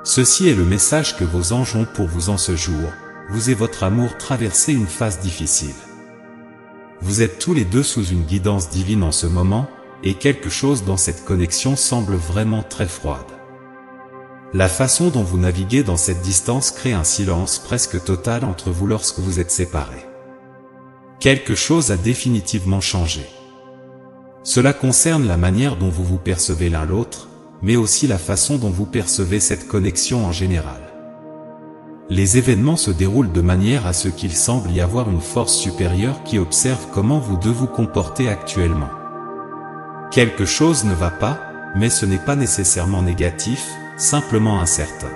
Ceci est le message que vos anges ont pour vous en ce jour. Vous et votre amour traversez une phase difficile. Vous êtes tous les deux sous une guidance divine en ce moment, et quelque chose dans cette connexion semble vraiment très froide. La façon dont vous naviguez dans cette distance crée un silence presque total entre vous lorsque vous êtes séparés. Quelque chose a définitivement changé. Cela concerne la manière dont vous vous percevez l'un l'autre, mais aussi la façon dont vous percevez cette connexion en général. Les événements se déroulent de manière à ce qu'il semble y avoir une force supérieure qui observe comment vous deux vous comportez actuellement. Quelque chose ne va pas, mais ce n'est pas nécessairement négatif, simplement incertain.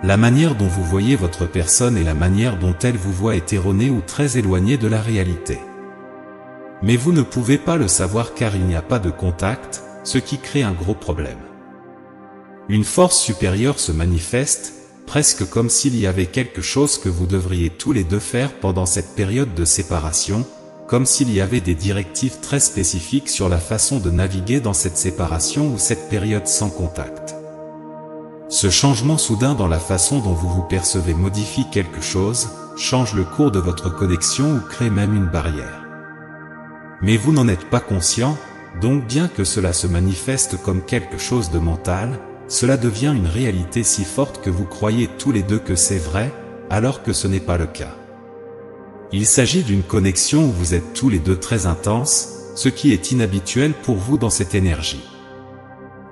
La manière dont vous voyez votre personne et la manière dont elle vous voit est erronée ou très éloignée de la réalité. Mais vous ne pouvez pas le savoir car il n'y a pas de contact, ce qui crée un gros problème. Une force supérieure se manifeste, presque comme s'il y avait quelque chose que vous devriez tous les deux faire pendant cette période de séparation, comme s'il y avait des directives très spécifiques sur la façon de naviguer dans cette séparation ou cette période sans contact. Ce changement soudain dans la façon dont vous vous percevez modifie quelque chose, change le cours de votre connexion ou crée même une barrière. Mais vous n'en êtes pas conscient, donc bien que cela se manifeste comme quelque chose de mental, cela devient une réalité si forte que vous croyez tous les deux que c'est vrai, alors que ce n'est pas le cas. Il s'agit d'une connexion où vous êtes tous les deux très intenses, ce qui est inhabituel pour vous dans cette énergie.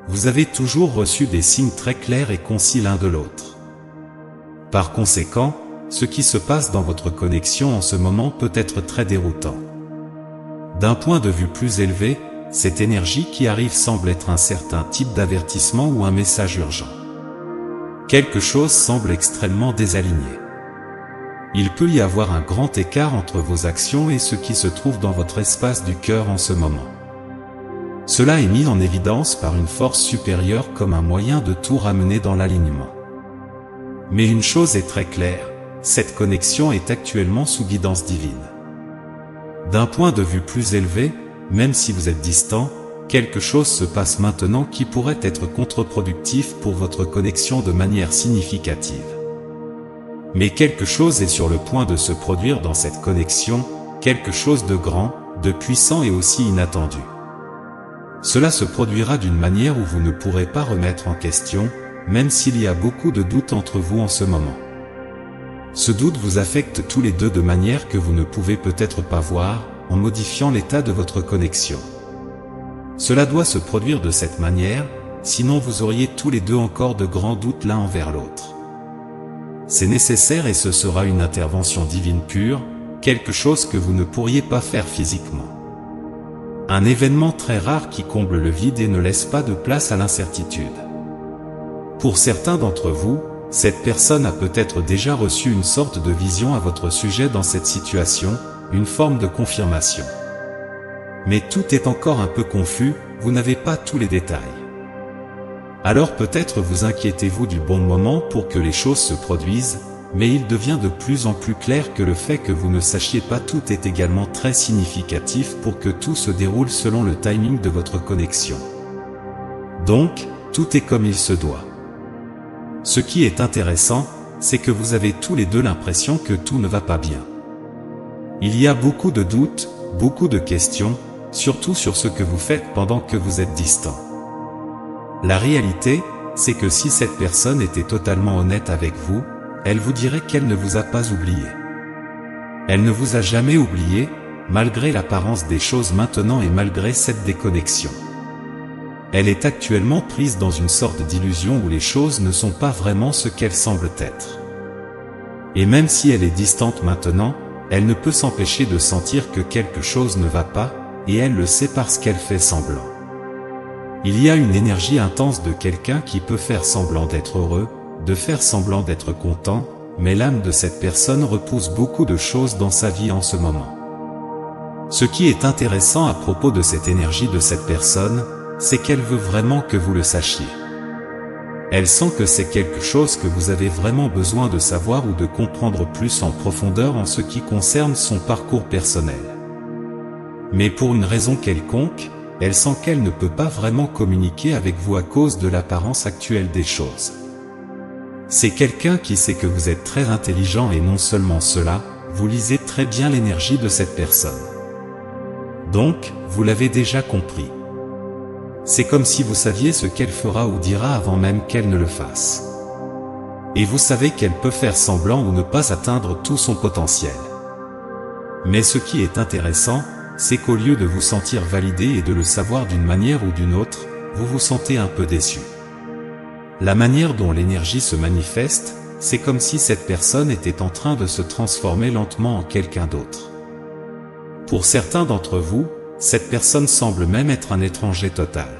Vous avez toujours reçu des signes très clairs et concis l'un de l'autre. Par conséquent, ce qui se passe dans votre connexion en ce moment peut être très déroutant. D'un point de vue plus élevé, cette énergie qui arrive semble être un certain type d'avertissement ou un message urgent. Quelque chose semble extrêmement désaligné. Il peut y avoir un grand écart entre vos actions et ce qui se trouve dans votre espace du cœur en ce moment. Cela est mis en évidence par une force supérieure comme un moyen de tout ramener dans l'alignement. Mais une chose est très claire, cette connexion est actuellement sous guidance divine. D'un point de vue plus élevé, même si vous êtes distant, quelque chose se passe maintenant qui pourrait être contre-productif pour votre connexion de manière significative. Mais quelque chose est sur le point de se produire dans cette connexion, quelque chose de grand, de puissant et aussi inattendu. Cela se produira d'une manière où vous ne pourrez pas remettre en question, même s'il y a beaucoup de doutes entre vous en ce moment. Ce doute vous affecte tous les deux de manière que vous ne pouvez peut-être pas voir, en modifiant l'état de votre connexion. Cela doit se produire de cette manière, sinon vous auriez tous les deux encore de grands doutes l'un envers l'autre. C'est nécessaire et ce sera une intervention divine pure, quelque chose que vous ne pourriez pas faire physiquement. Un événement très rare qui comble le vide et ne laisse pas de place à l'incertitude. Pour certains d'entre vous, cette personne a peut-être déjà reçu une sorte de vision à votre sujet dans cette situation, une forme de confirmation. Mais tout est encore un peu confus, vous n'avez pas tous les détails. Alors peut-être vous inquiétez-vous du bon moment pour que les choses se produisent, mais il devient de plus en plus clair que le fait que vous ne sachiez pas tout est également très significatif pour que tout se déroule selon le timing de votre connexion. Donc, tout est comme il se doit. Ce qui est intéressant, c'est que vous avez tous les deux l'impression que tout ne va pas bien. Il y a beaucoup de doutes, beaucoup de questions, surtout sur ce que vous faites pendant que vous êtes distant. La réalité, c'est que si cette personne était totalement honnête avec vous, elle vous dirait qu'elle ne vous a pas oublié. Elle ne vous a jamais oublié, malgré l'apparence des choses maintenant et malgré cette déconnexion. Elle est actuellement prise dans une sorte d'illusion où les choses ne sont pas vraiment ce qu'elles semblent être. Et même si elle est distante maintenant, elle ne peut s'empêcher de sentir que quelque chose ne va pas, et elle le sait parce qu'elle fait semblant. Il y a une énergie intense de quelqu'un qui peut faire semblant d'être heureux, de faire semblant d'être content, mais l'âme de cette personne repousse beaucoup de choses dans sa vie en ce moment. Ce qui est intéressant à propos de cette énergie de cette personne, c'est qu'elle veut vraiment que vous le sachiez. Elle sent que c'est quelque chose que vous avez vraiment besoin de savoir ou de comprendre plus en profondeur en ce qui concerne son parcours personnel. Mais pour une raison quelconque, elle sent qu'elle ne peut pas vraiment communiquer avec vous à cause de l'apparence actuelle des choses. C'est quelqu'un qui sait que vous êtes très intelligent et non seulement cela, vous lisez très bien l'énergie de cette personne. Donc, vous l'avez déjà compris. C'est comme si vous saviez ce qu'elle fera ou dira avant même qu'elle ne le fasse. Et vous savez qu'elle peut faire semblant ou ne pas atteindre tout son potentiel. Mais ce qui est intéressant, c'est qu'au lieu de vous sentir validé et de le savoir d'une manière ou d'une autre, vous vous sentez un peu déçu. La manière dont l'énergie se manifeste, c'est comme si cette personne était en train de se transformer lentement en quelqu'un d'autre. Pour certains d'entre vous, cette personne semble même être un étranger total.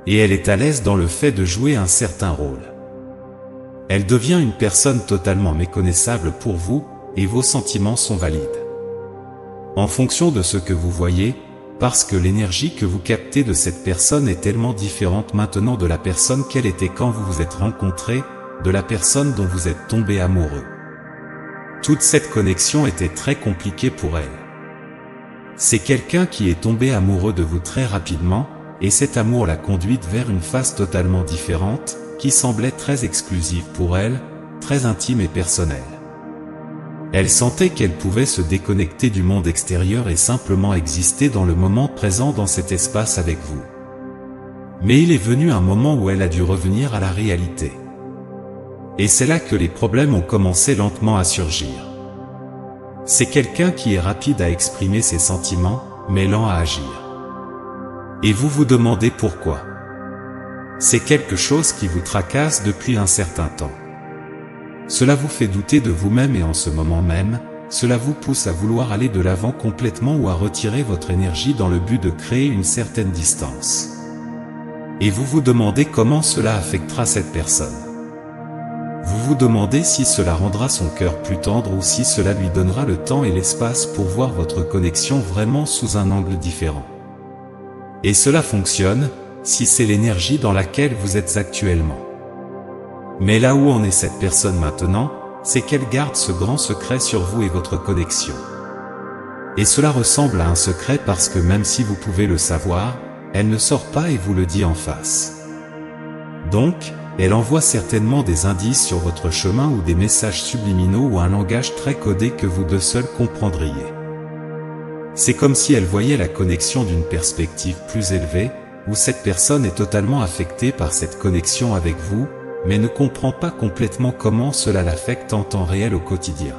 Et elle est à l'aise dans le fait de jouer un certain rôle. Elle devient une personne totalement méconnaissable pour vous, et vos sentiments sont valides. En fonction de ce que vous voyez, parce que l'énergie que vous captez de cette personne est tellement différente maintenant de la personne qu'elle était quand vous vous êtes rencontrés, de la personne dont vous êtes tombé amoureux. Toute cette connexion était très compliquée pour elle. C'est quelqu'un qui est tombé amoureux de vous très rapidement, et cet amour l'a conduite vers une phase totalement différente, qui semblait très exclusive pour elle, très intime et personnelle. Elle sentait qu'elle pouvait se déconnecter du monde extérieur et simplement exister dans le moment présent dans cet espace avec vous. Mais il est venu un moment où elle a dû revenir à la réalité. Et c'est là que les problèmes ont commencé lentement à surgir. C'est quelqu'un qui est rapide à exprimer ses sentiments, mais lent à agir. Et vous vous demandez pourquoi. C'est quelque chose qui vous tracasse depuis un certain temps. Cela vous fait douter de vous-même et en ce moment même, cela vous pousse à vouloir aller de l'avant complètement ou à retirer votre énergie dans le but de créer une certaine distance. Et vous vous demandez comment cela affectera cette personne. Vous vous demandez si cela rendra son cœur plus tendre ou si cela lui donnera le temps et l'espace pour voir votre connexion vraiment sous un angle différent. Et cela fonctionne, si c'est l'énergie dans laquelle vous êtes actuellement. Mais là où en est cette personne maintenant, c'est qu'elle garde ce grand secret sur vous et votre connexion. Et cela ressemble à un secret parce que même si vous pouvez le savoir, elle ne sort pas et vous le dit en face. Donc, elle envoie certainement des indices sur votre chemin ou des messages subliminaux ou un langage très codé que vous deux seuls comprendriez. C'est comme si elle voyait la connexion d'une perspective plus élevée, où cette personne est totalement affectée par cette connexion avec vous, mais ne comprend pas complètement comment cela l'affecte en temps réel au quotidien.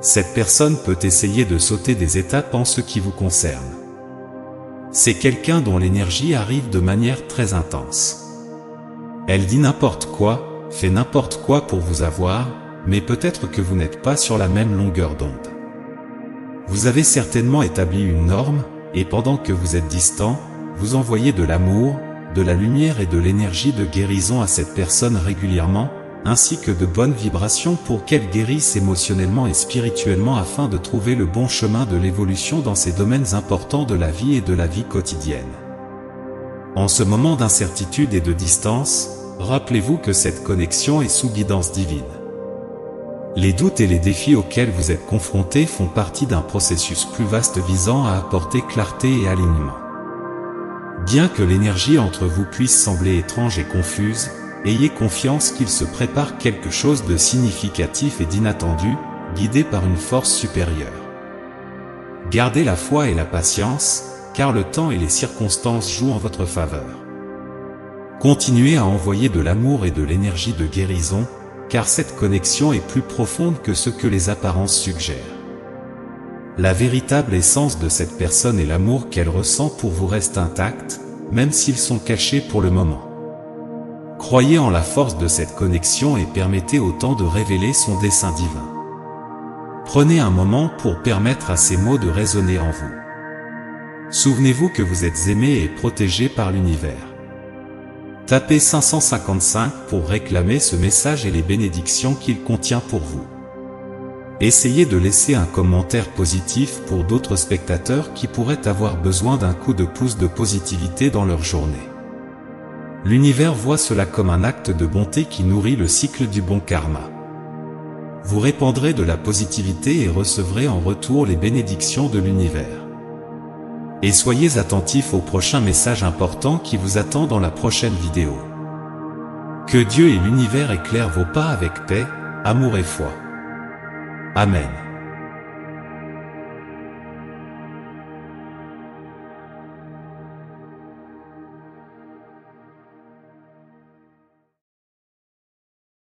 Cette personne peut essayer de sauter des étapes en ce qui vous concerne. C'est quelqu'un dont l'énergie arrive de manière très intense. Elle dit n'importe quoi, fait n'importe quoi pour vous avoir, mais peut-être que vous n'êtes pas sur la même longueur d'onde. Vous avez certainement établi une norme, et pendant que vous êtes distant, vous envoyez de l'amour, de la lumière et de l'énergie de guérison à cette personne régulièrement, ainsi que de bonnes vibrations pour qu'elle guérisse émotionnellement et spirituellement afin de trouver le bon chemin de l'évolution dans ces domaines importants de la vie et de la vie quotidienne. En ce moment d'incertitude et de distance, rappelez-vous que cette connexion est sous guidance divine. Les doutes et les défis auxquels vous êtes confrontés font partie d'un processus plus vaste visant à apporter clarté et alignement. Bien que l'énergie entre vous puisse sembler étrange et confuse, ayez confiance qu'il se prépare quelque chose de significatif et d'inattendu, guidé par une force supérieure. Gardez la foi et la patience, car le temps et les circonstances jouent en votre faveur. Continuez à envoyer de l'amour et de l'énergie de guérison, car cette connexion est plus profonde que ce que les apparences suggèrent. La véritable essence de cette personne et l'amour qu'elle ressent pour vous restent intacts, même s'ils sont cachés pour le moment. Croyez en la force de cette connexion et permettez au temps de révéler son dessein divin. Prenez un moment pour permettre à ces mots de résonner en vous. Souvenez-vous que vous êtes aimé et protégé par l'univers. Tapez 555 pour réclamer ce message et les bénédictions qu'il contient pour vous. Essayez de laisser un commentaire positif pour d'autres spectateurs qui pourraient avoir besoin d'un coup de pouce de positivité dans leur journée. L'univers voit cela comme un acte de bonté qui nourrit le cycle du bon karma. Vous répandrez de la positivité et recevrez en retour les bénédictions de l'univers. Et soyez attentifs au prochain message important qui vous attend dans la prochaine vidéo. Que Dieu et l'univers éclairent vos pas avec paix, amour et foi. Amen.